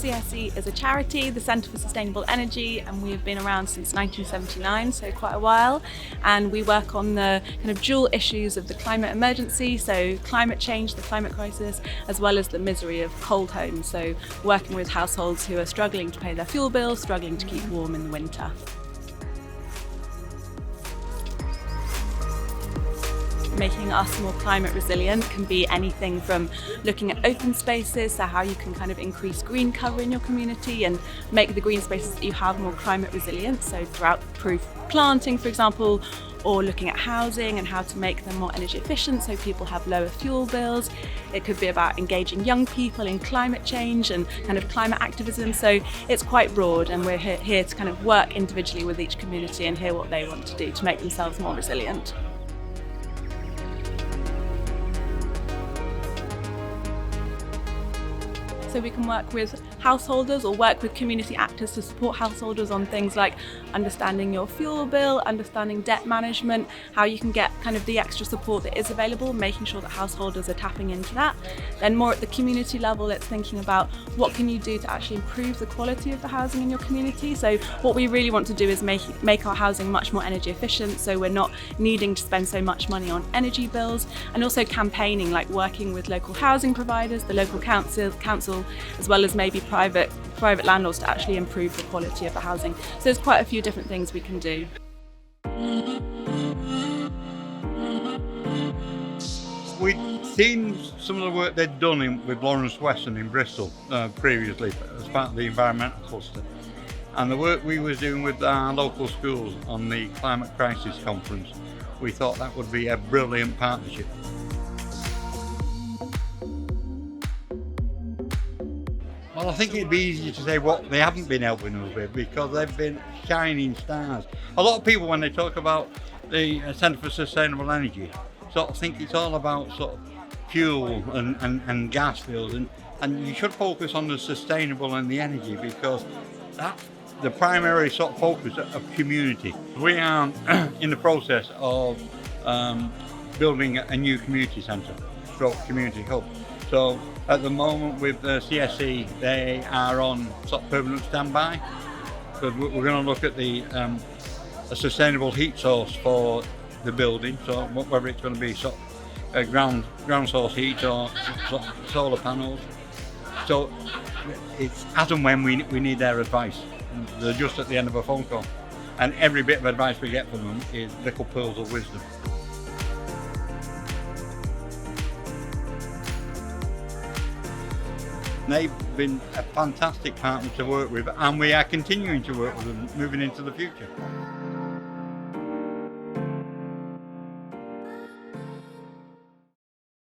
CSE is a charity, the Centre for Sustainable Energy, and we have been around since 1979, so quite a while. And we work on the kind of dual issues of the climate emergency, so climate change, the climate crisis, as well as the misery of cold homes, so working with households who are struggling to pay their fuel bills, struggling to keep warm in the winter. Making us more climate resilient can be anything from looking at open spaces, so how you can kind of increase green cover in your community and make the green spaces that you have more climate resilient, so drought-proof planting, for example, or looking at housing and how to make them more energy efficient so people have lower fuel bills. It could be about engaging young people in climate change and kind of climate activism, so it's quite broad, and we're here to kind of work individually with each community and hear what they want to do to make themselves more resilient. So we can work with householders or work with community actors to support householders on things like understanding your fuel bill, understanding debt management, how you can get kind of the extra support that is available, making sure that householders are tapping into that. Then more at the community level, it's thinking about what can you do to actually improve the quality of the housing in your community. So what we really want to do is make our housing much more energy efficient, so we're not needing to spend so much money on energy bills, and also campaigning, like working with local housing providers, the local council, as well as maybe private landlords to actually improve the quality of the housing. So there's quite a few different things we can do. We'd seen some of the work they'd done with Lawrence Weston in Bristol previously as part of the environmental cluster, and the work we were doing with our local schools on the climate crisis conference. We thought that would be a brilliant partnership. Well, I think it'd be easier to say what they haven't been helping us with, because they've been shining stars. A lot of people, when they talk about the Centre for Sustainable Energy, sort of think it's all about sort of fuel and gas fields, and you should focus on the sustainable and the energy, because that's the primary sort of focus of community. We are in the process of building a new community centre, community hub. So at the moment with the CSE, they are on sort of permanent standby, because we're going to look at a sustainable heat source for the building. So whether it's going to be sort of ground source heat or solar panels. So it's as and when we need their advice. They're just at the end of a phone call, and every bit of advice we get from them is little pearls of wisdom. They've been a fantastic partner to work with, and we are continuing to work with them moving into the future.